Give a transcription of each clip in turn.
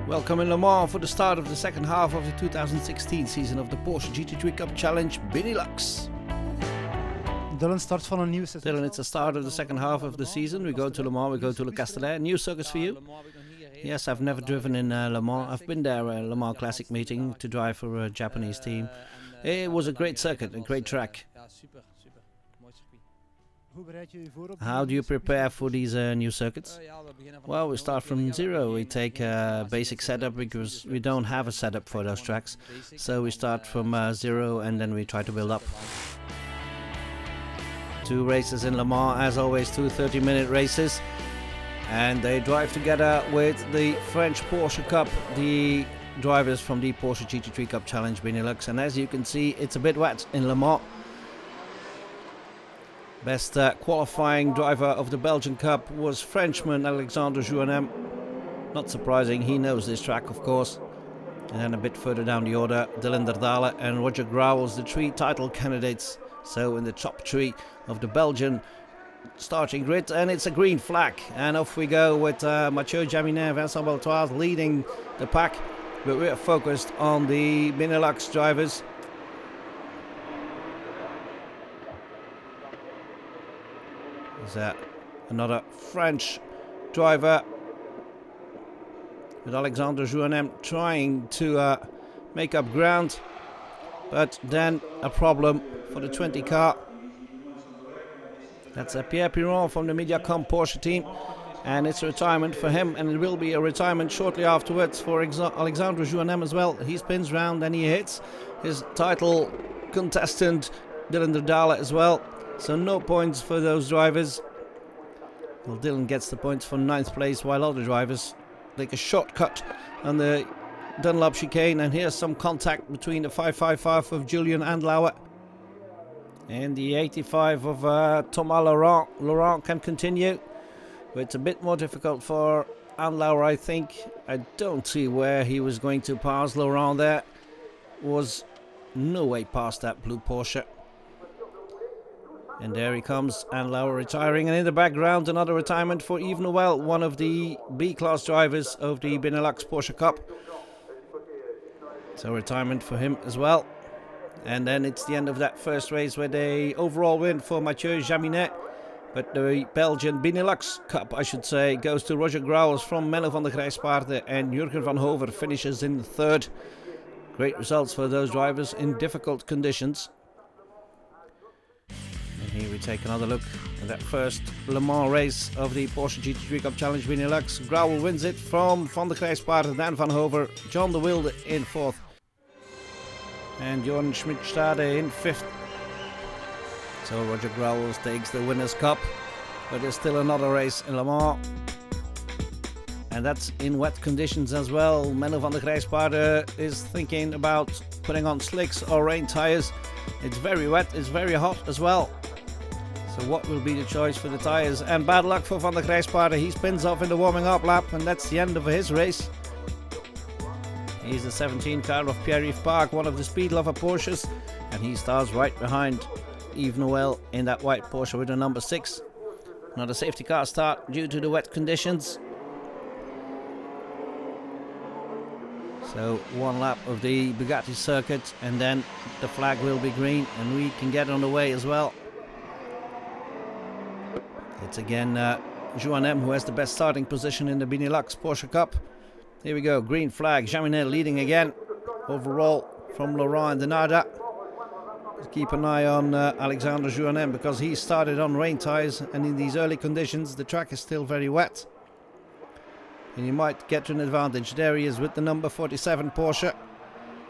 Welcome in Le Mans for the start of the second half of the 2016 season of the Porsche GT3 Cup Challenge Benelux. Dylan, start van een nieuw seizoen. Dylan, it's the start of the second half of the season. We go to Le Mans, we go to Le Castellet. New circuits for you? Yes, I've never driven in Le Mans. I've been there at a Le Mans Classic meeting to drive for a Japanese team. It was a great circuit, a great track. How do you prepare for these new circuits? Well, we start from zero. We take a basic setup because we don't have a setup for those tracks. So we start from zero and then we try to build up. 2 races in Le Mans, as always, 2 30-minute races. And they drive together with the French Porsche Cup, the drivers from the Porsche GT3 Cup Challenge Benelux. And as you can see, it's a bit wet in Le Mans. Best qualifying driver of the Belgian Cup was Frenchman Alexandre Jouanem. Not surprising, he knows this track, of course. And then a bit further down the order, Dylan Derdale and Roger Grauwels, the 3 title candidates. So in the top 3 of the Belgian starting grid, and it's a green flag. And off we go with Mathieu Jaminet, Vincent Beltoise leading the pack. But we're focused on the Benelux drivers. There's another French driver with Alexandre Jouanem trying to make up ground, but then a problem for the 20 car. That's Pierre Piron from the Mediacom Porsche team, and it's a retirement for him, and it will be a retirement shortly afterwards for Alexandre Jouanem as well. He spins round and he hits his title contestant Dylan Derdale as well. So no points for those drivers. Well, Dylan gets the points for 9th place, while other drivers take a shortcut on the Dunlop chicane. And here's some contact between the 555 of Julian Andlauer and the 85 of Thomas Laurent. Laurent can continue, but it's a bit more difficult for Andlauer, I think. I don't see where he was going to pass Laurent. There was no way past that blue Porsche. And there he comes, Andlauer retiring, and in the background another retirement for Yves Noël, one of the B-class drivers of the Benelux Porsche Cup. So retirement for him as well. And then it's the end of that first race with a overall win for Mathieu Jaminet. But the Belgian Benelux Cup, I should say, goes to Roger Grauwels from Menno van der Grijspaarden, and Jurgen van Hover finishes in 3rd. Great results for those drivers in difficult conditions. Here we take another look at that first Le Mans race of the Porsche GT3 Cup Challenge Benelux. Grauwel wins it from Van der Grijspaarden, Dan Van Hover, John de Wilde in 4th. And Jorn Schmidstade in 5th. So Roger Grauwels takes the Winners' Cup. But there's still another race in Le Mans. And that's in wet conditions as well. Menno van der Grijspaarden is thinking about putting on slicks or rain tires. It's very wet, it's very hot as well. So what will be the choice for the tyres? And bad luck for Van der Grijspaarden. He spins off in the warming up lap, and that's the end of his race. He's the 17 car of Pierre-Yves Park, one of the speed lover Porsches, and he starts right behind Yves Noël in that white Porsche with the number 6. Another safety car start due to the wet conditions. So 1 lap of the Bugatti circuit, and then the flag will be green and we can get on the way as well. It's again Jouanem who has the best starting position in the Benelux Porsche Cup. Here we go, green flag, Jaminet leading again. Overall from Laurent and Denarda. Keep an eye on Alexandre Jouanem because he started on rain tires, and in these early conditions the track is still very wet. And you might get an advantage. There he is with the number 47 Porsche,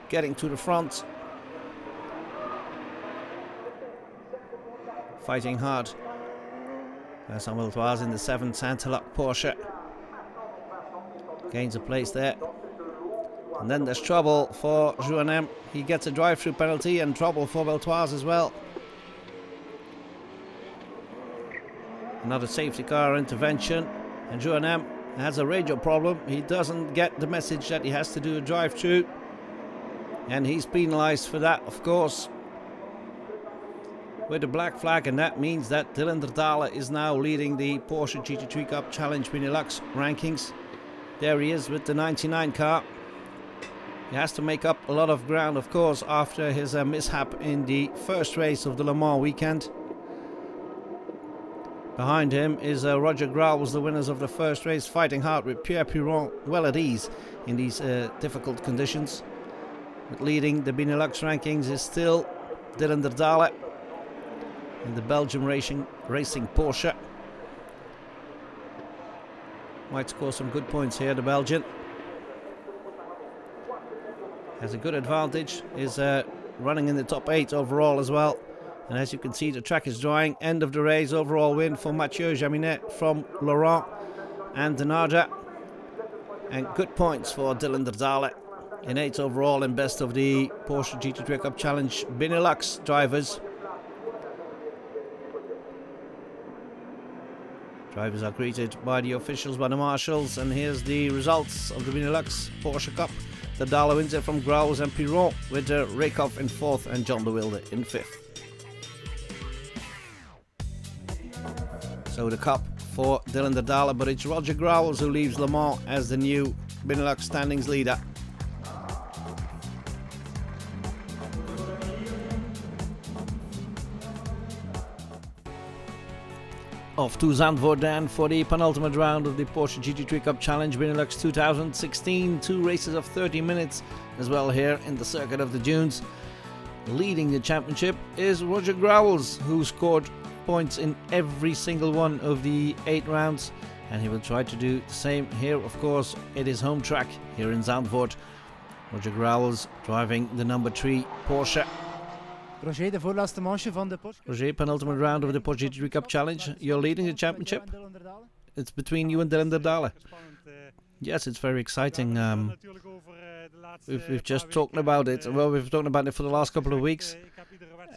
getting to the front. Fighting hard. Vincent Beltoise in the 7 Saint-Eloque Porsche. Gains a place there. And then there's trouble for Jouanem. He gets a drive-through penalty, and trouble for Beltoise as well. Another safety car intervention, and Jouanem has a radio problem. He doesn't get the message that he has to do a drive-through, and he's penalized for that, of course, with a black flag, and that means that Dylan Derdale is now leading the Porsche GT3 Cup Challenge Benelux rankings. There he is with the 99 car. He has to make up a lot of ground, of course, after his mishap in the first race of the Le Mans weekend. Behind him is Roger Grauwels, the winners of the first race, fighting hard with Pierre Piron, well at ease in these difficult conditions. But leading the Benelux rankings is still Dylan de Dalle in the Belgium racing Porsche. Might score some good points here, the Belgian. Has a good advantage, is running in the top 8 overall as well. And as you can see, the track is drying. End of the race, overall win for Mathieu Jaminet from Laurent and Denarda. And good points for Dylan de Dalle in 8th overall and best of the Porsche GT3 Cup Challenge Benelux drivers. Drivers are greeted by the officials, by the marshals, and here's the results of the Benelux Porsche Cup. De Dalle wins it from Grauwels and Piron, with Reekhoff in 4th and John de Wilde in 5th. So the cup for Dylan de Dalle, but it's Roger Grauwels who leaves Le Mans as the new Benelux standings leader. Off to Zandvoort then for the penultimate round of the Porsche GT3 Cup Challenge Benelux 2016. 2 races of 30 minutes as well here in the Circuit of the Dunes. Leading the championship is Roger Grauwels, who scored points in every single one of the 8 rounds, and he will try to do the same here, of course, at his home track here in Zandvoort. Roger Grauwels driving the number 3 Porsche. Roger, de voorlaatste manche van de Porsche. Roger, penultimate round of the Porsche GT3 Cup Challenge. You're leading the championship. It's between you and Dylan de Dalle. Yes, it's very exciting. We've just talked about it. Well, we've talked about it for the last couple of weeks.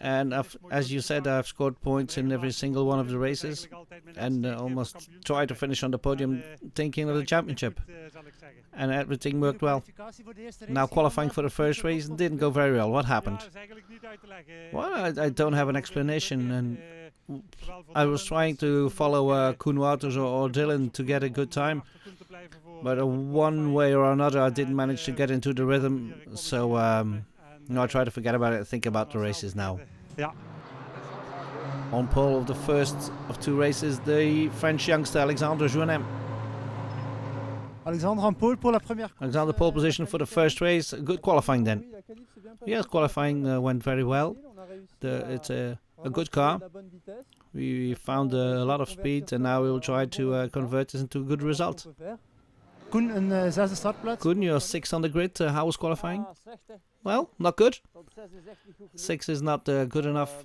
And as you said, I've scored points in every single one of the races and almost tried to finish on the podium thinking of the championship. And everything worked well. Now qualifying for the first race didn't go very well. What happened? Well, I don't have an explanation. And I was trying to follow Koen Wouters or Dylan to get a good time. But one way or another, I didn't manage to get into the rhythm. So I try to forget about it and think about the races now. Yeah. On pole of the first of 2 races, the French youngster Alexandre Jouanem. Alexandre on pole pour la première. Alexander pole position for the first race. Good qualifying then. Yes, qualifying went very well. It's a good car. We found a lot of speed, and now we will try to convert this into a good result. Koen, een 6e startplaats. Koen, you're 6th on the grid. How was qualifying? Well, not good. 6 is not good enough.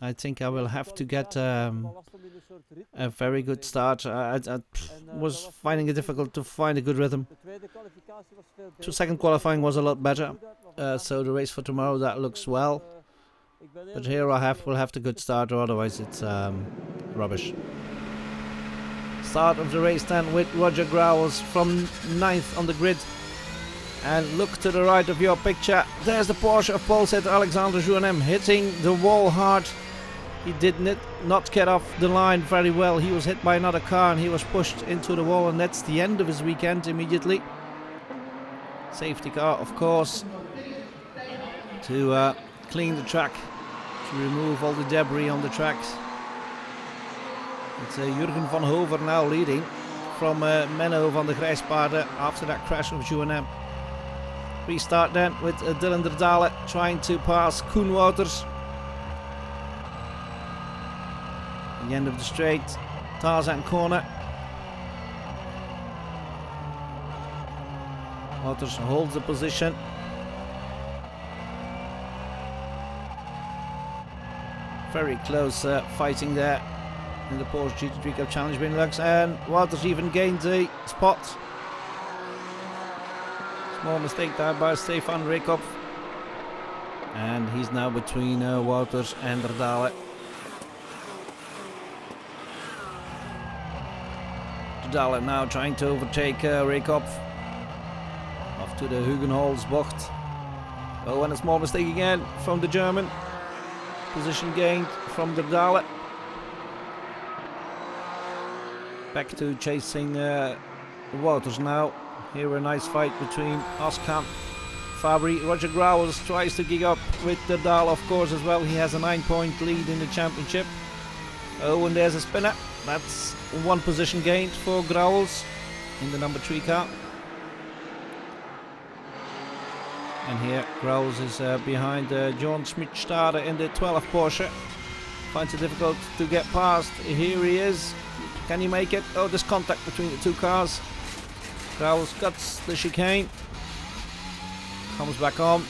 I think I will have to get a very good start. I was finding it difficult to find a good rhythm. Second qualifying was a lot better. So the race for tomorrow, that looks well. But here we'll have the good start, or otherwise it's rubbish. Start of the race then with Roger Grauwels from 9th on the grid. And look to the right of your picture. There's the Porsche of pole setter Alexandre Jouanem hitting the wall hard. He did not get off the line very well. He was hit by another car and he was pushed into the wall, and that's the end of his weekend immediately. Safety car, of course, to clean the track, to remove all the debris on the tracks. It's Jurgen van Hover now leading from Menno van de Grijspaarden after that crash of Jouanem. Restart then with Dylan de Dalle trying to pass Koen Wouters. The end of the straight, Tarzan corner. Wouters holds the position. Very close fighting there in the Porsche GT3 Cup Challenge Benelux, and Wouters even gained a spot. Small mistake there by Stefan Reekhoff, and he's now between Wouters and de Dalle. De Dalle now trying to overtake Reekhoff off to the Hugenholzbocht. Oh, and a small mistake again from the German. Position gained from de Dalle. Back to chasing Wouters now. Here a nice fight between Oscar Fabry. Roger Grauwels tries to gig up with the Dahl, of course, as well. He has a 9-point lead in the championship. Oh, and there's a spinner. That's one position gained for Grauwels in the number 3 car. And here Grauwels is behind John Schmidt-Stade in the 12 Porsche. Finds it difficult to get past. Here he is. Can he make it? Oh, there's contact between the two cars. Grauwels cuts the chicane. Comes back on.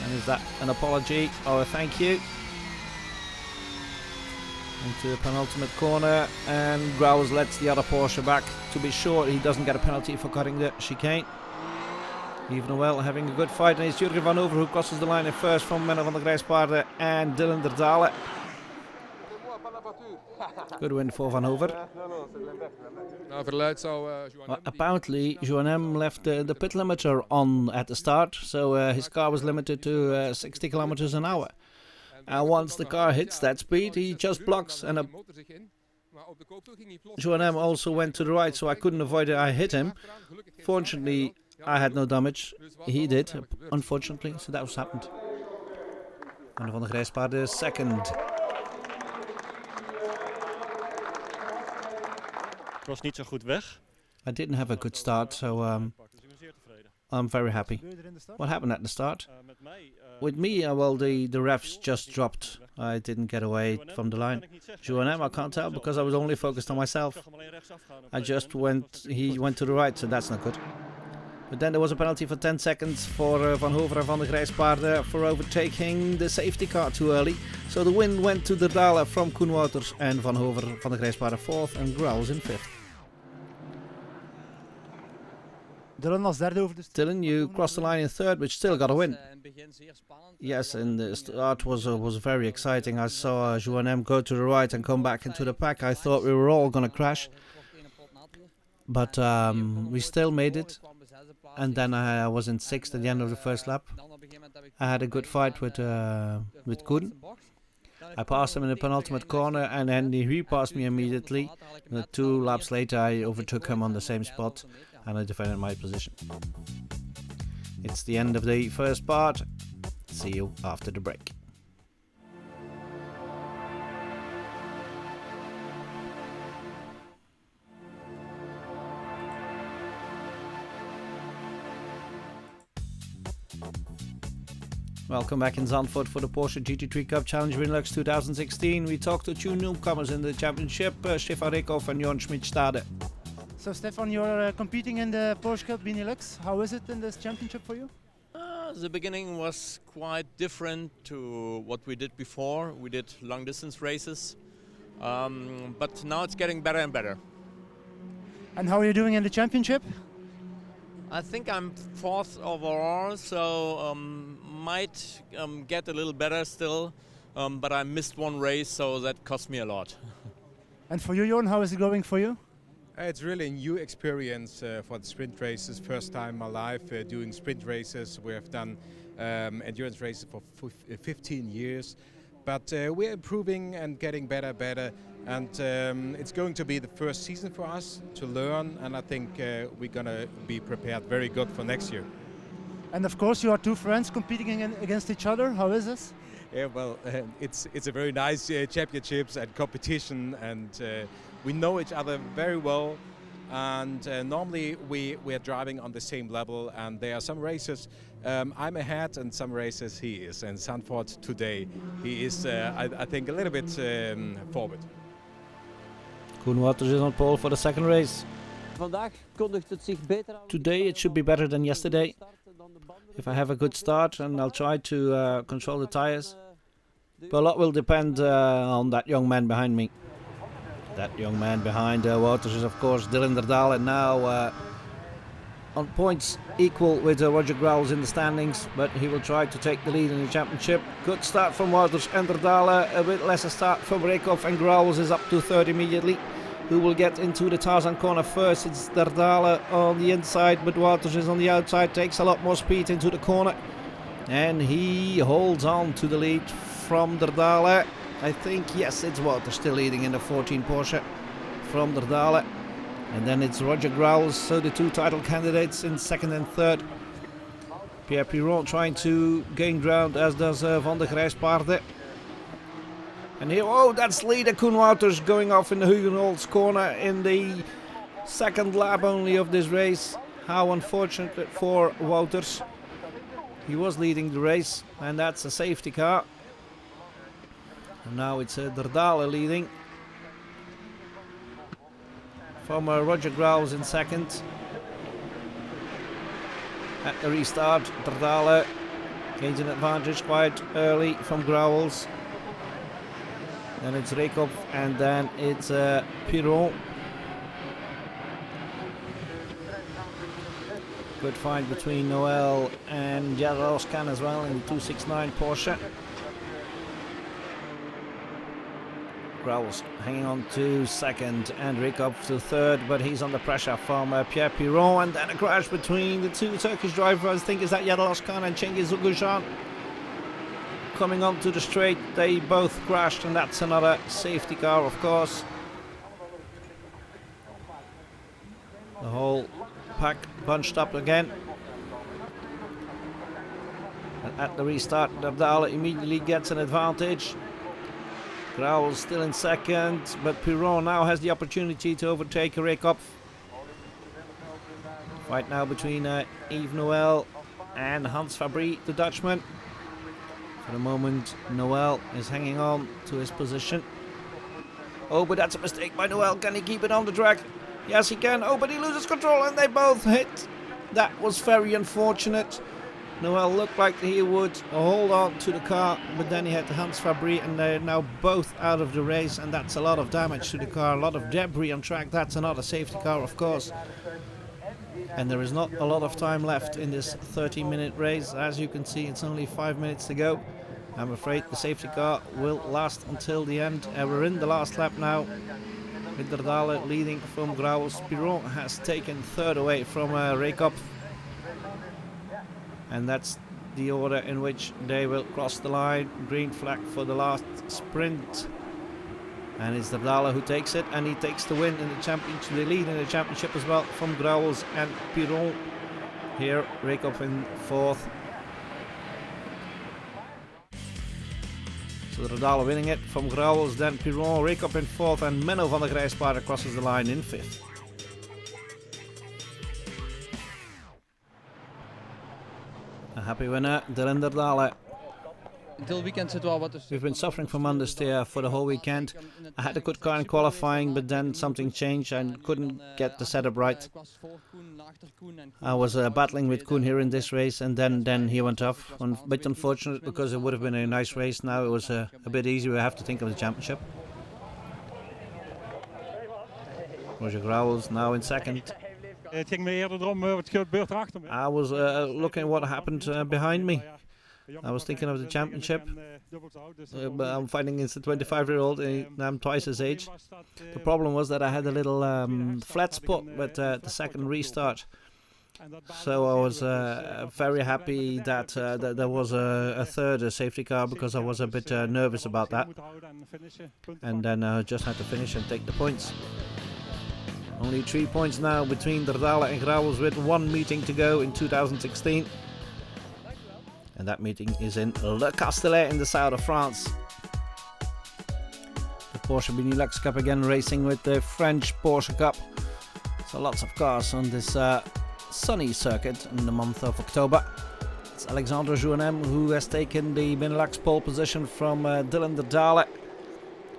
And is that an apology or a thank you? Into the penultimate corner, and Grauwels lets the other Porsche back to be sure he doesn't get a penalty for cutting the chicane. Evenwel having a good fight, and it's Jurgen van Over who crosses the line in first from Menno van der Grijspaarden and Dylan der Dahle. Good win for Van Over. Well, apparently Joannem left the pit limiter on at the start, so his car was limited to 60 kilometers an hour. And once the car hits that speed, he just blocks. And Joannem also went to the right, so I couldn't avoid it. I hit him. Fortunately, I had no damage. He did, unfortunately, so that was happened. Menno van der Grijspaarden is second. Ik was niet zo goed weg. I didn't have a good start, so I'm very happy. What happened at the start? With me, well, the refs just dropped. I didn't get away from the line. Joannem, I can't tell because I was only focused on myself. He went to the right, so that's not good. But then there was a penalty for 10 seconds for Van Hover and Van der Grijspaarden for overtaking the safety car too early. So the win went to the Dahle from Koen Wouters and Van Hover, Van der Grijspaarden 4th and Grauwels in 5th. Dylan, you crossed the line in 3rd, which still got a win. Yes, and the start was very exciting. I saw Joannem go to the right and come back into the pack. I thought we were all going to crash. But we still made it. And then I was in 6th at the end of the first lap. I had a good fight with Koen. I passed him in the penultimate corner, and then he passed me immediately. 2 laps later, I overtook him on the same spot, and I defended my position. It's the end of the first part. See you after the break. Welcome back in Zandvoort for the Porsche GT3 Cup Challenge Benelux 2016. We talked to 2 newcomers in the championship, Stefan Rikhoff and Jorn Schmidt-Stade. So Stefan, you're competing in the Porsche Cup Benelux. How is it in this championship for you? The beginning was quite different to what we did before. We did long distance races, but now it's getting better and better. And how are you doing in the championship? I think I'm 4th overall, so might get a little better still, but I missed 1 race, so that cost me a lot. And for you, Jorn, how is it going for you? It's really a new experience for the sprint races. First time in my life doing sprint races. We have done endurance races for 15 years. But we're improving and getting better. And it's going to be the first season for us to learn. And I think we're going to be prepared very good for next year. And of course, you are 2 friends competing against each other. How is this? Yeah, well, it's a very nice championships and competition, and we know each other very well. And normally we are driving on the same level, and there are some races I'm ahead, and some races he is. And Zandvoort today, he is, I think, a little bit forward. Koen Wouters is on pole for the second race. Today it should be better than yesterday. If I have a good start, and I'll try to control the tires. But a lot will depend on that young man behind me. That young man behind Wouters is of course Dylan der Dahle, now on points equal with Roger Grauwels in the standings, but he will try to take the lead in the championship. Good start from Wouters and der Dahle, a bit lesser start from Rikhoff, and Grauwels is up to 3rd immediately. Who will get into the Tarzan corner first? It's der Dahle on the inside, but Wouters is on the outside, takes a lot more speed into the corner. And he holds on to the lead from der Dahle. I think, yes, it's Wouters still leading in the 14 Porsche. from Der Dahle. And then it's Roger Growls, so the two title candidates in second and third. Pierre Piron trying to gain ground, as does Van der Grijspaarde. And here, oh, that's leader Koen Wouters going off in the Hugenholz corner in the second lap only of this race. How unfortunate for Wouters. He was leading the race, and that's a safety car. And now it's Der Dahle leading. From Roger Growls in second. At the restart, Der Dahle gains an advantage quite early from Growls. Then it's Reekhoff, and then it's Piron. Good fight between Noel and Jaroskan as well in the 269 Porsche. Growls hanging on to second and Reekhoff to third, but he's under pressure from Pierre Piron, and then a crash between the two Turkish drivers. I think is that Jaroskan and Cengiz Ugucan. Coming onto the straight, they both crashed, and that's another safety car, of course. The whole pack bunched up again. And at the restart, Der Dahle immediately gets an advantage. Growls still in second, but Piron now has the opportunity to overtake Reekhoff. Fight now between Yves Noel and Hans Fabry, the Dutchman. For the moment, Noel is hanging on to his position. Oh, but that's a mistake by Noel. Can he keep it on the track? Yes, he can. Oh, but he loses control, and they both hit. That was very unfortunate. Noel looked like he would hold on to the car, but then he had Hans Fabry, and they're now both out of the race, and that's a lot of damage to the car, a lot of debris on track. That's another safety car, of course. And there is not a lot of time left in this 30-minute race. As you can see, it's only 5 minutes to go. I'm afraid the safety car will last until the end. We're in the last lap now, with Der Dahle leading from Growls. Piron has taken third away from Reekhoff. And that's the order in which they will cross the line. Green flag for the last sprint. And it's Der Dahle who takes it, and he takes the win in the championship, the lead in the championship as well, from Growls and Piron. Here, Reekhoff in fourth. So Der Dahle winning it from Growls, then Piron, Reekhoff in fourth, and Menno van der Grijspaarde crosses the line in fifth. A happy winner, Dylan Der Dahle. We've been suffering from understeer for the whole weekend. I had a good car in qualifying, but then something changed and couldn't get the setup right. I was battling with Koen here in this race, and then he went off. A bit unfortunate, because it would have been a nice race. Now it was a bit easier. We have to think of the championship. Roger Growls now in second. I was looking at what happened behind me. I was thinking of the championship, but I'm fighting against a 25-year-old, and I'm twice his age. The problem was that I had a little flat spot with the second restart. So I was very happy that there was a third safety car, because I was a bit nervous about that. And then I just had to finish and take the points. Only 3 points now between Der Dahle and Growls, with one meeting to go in 2016. And that meeting is in Le Castellet in the south of France. The Porsche Benelux Cup again, racing with the French Porsche Cup. So lots of cars on this sunny circuit in the month of October. It's Alexandre Jouanem who has taken the Benelux pole position from Dylan Der Dahle.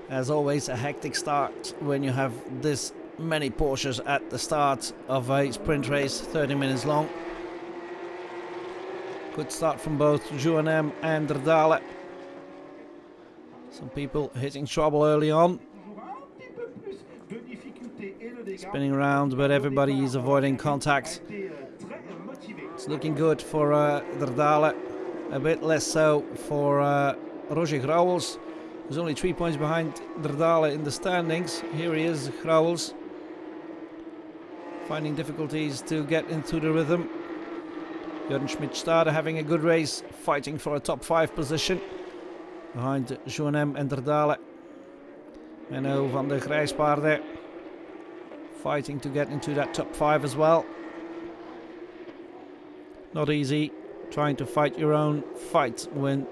As always, a hectic start when you have this many Porsches at the start of a sprint race, 30 minutes long. Good start from both Jouanem and Der Dahle. Some people hitting trouble early on. Spinning around, but everybody is avoiding contact. It's looking good for Der Dahle. A bit less so for Roger Growls, who's only 3 points behind Der Dahle in the standings. Here he is, Growls, finding difficulties to get into the rhythm. Jörn Schmidt-Stade having a good race, fighting for a top 5 position behind Jouanem and Der Dahle. Menno van der Grijspaarde fighting to get into that top 5 as well. Not easy trying to fight your own fight when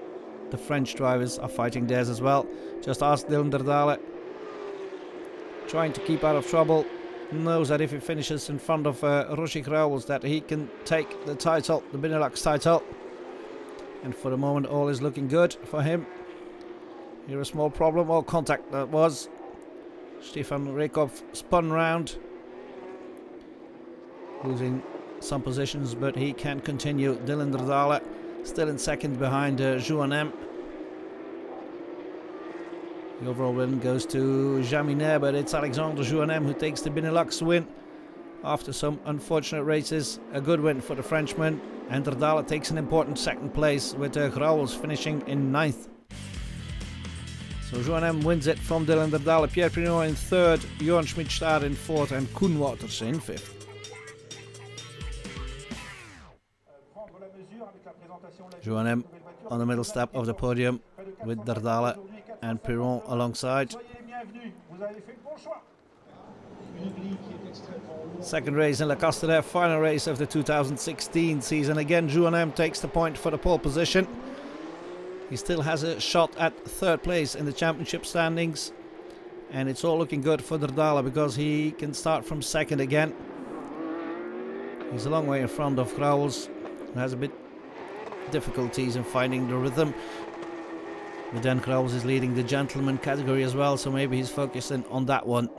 the French drivers are fighting theirs as well. Just ask Dylan Derdale. Trying to keep out of trouble. Knows that if he finishes in front of Roger Grauwels that he can take the title, the Benelux title. And for the moment all is looking good for him. Here a small problem, or contact that was. Stefan Reykhoff spun round. Losing some positions, but he can continue. Dylan Derdale still in second behind Jouanem. The overall win goes to Jaminet, but it's Alexander Jouanem who takes the Benelux win after some unfortunate races. A good win for the Frenchman, and Derdale takes an important second place with Grauwels finishing in 9th. So Jouanem wins it from Dylan Derdale, Pierre Pirot in 3rd, Johan Schmidstad in 4th and Koen Wouters in 5th. Jouanem on the middle step of the podium with Derdale and Piron alongside. Second race in Le Castellet, final race of the 2016 season. Again, Jouanem takes the point for the pole position. He still has a shot at 3rd place in the championship standings. And it's all looking good for Derdale because he can start from 2nd again. He's a long way in front of Grauwels, who has a bit difficulties in finding the rhythm. But then Grauwels is leading the gentleman category as well, so maybe he's focusing on that one.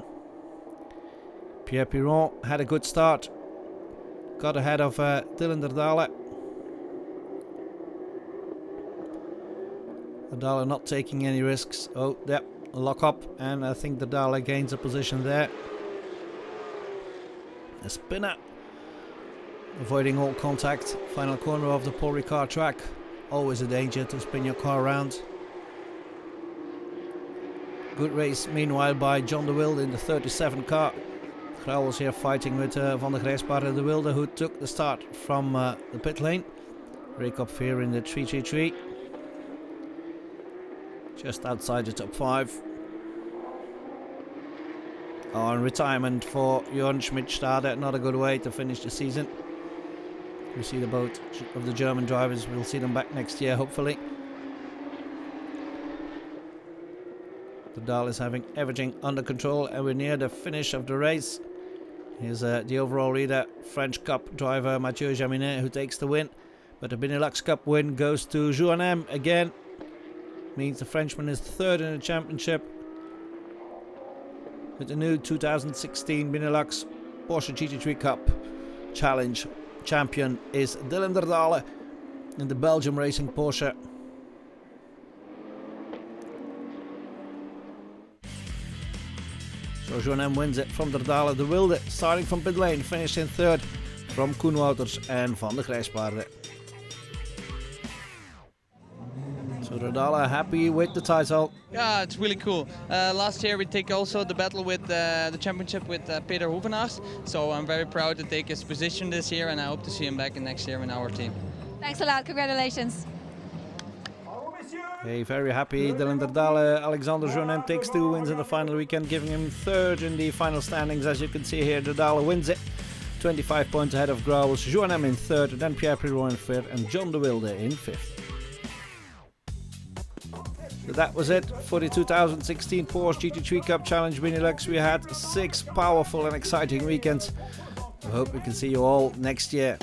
Pierre Piron had a good start, got ahead of Dylan Derdale. Derdale not taking any risks. Oh, yep, lock up, and I think Derdale gains a position there. A spinner, avoiding all contact. Final corner of the Paul Ricard track. Always a danger to spin your car around. Good race meanwhile by John de Wilde in the 37 car. Grauwels here fighting with Van der Grijspaard and de Wilde, who took the start from the pit lane. Reykhoff here in the 333. Just outside the top 5. On retirement for Johan Schmidstad, not a good way to finish the season. We see the boat of the German drivers, we'll see them back next year hopefully. Derdale is having everything under control, and we're near the finish of the race. Here's the overall leader, French Cup driver Mathieu Jaminet, who takes the win. But the Benelux Cup win goes to Jouanem again. Means the Frenchman is 3rd in the championship. With the new 2016 Benelux Porsche GT3 Cup Challenge champion is Dylan Derdale in the Belgium Racing Porsche. So Jouanem wins it from Derdale. De Wilde starting from pit lane, finished in 3rd from Koen Wouters and Van der Grijspaard. So Derdale happy with the title. Yeah, it's really cool. Last year we take also the battle with the championship with Peter Hoevenaars. So I'm very proud to take his position this year, and I hope to see him back in next year in our team. Thanks a lot, congratulations. Hey, very happy. Dylan Derdale, Alexander Jouanem takes 2 wins in the final weekend, giving him 3rd in the final standings. As you can see here, Derdale wins it. 25 points ahead of Grauwels, Jouanem in 3rd, then Pierre Pirot in 3rd and John de Wilde in 5th. So that was it for the 2016 Porsche GT3 Cup Challenge Benelux. We had 6 powerful and exciting weekends. I hope we can see you all next year.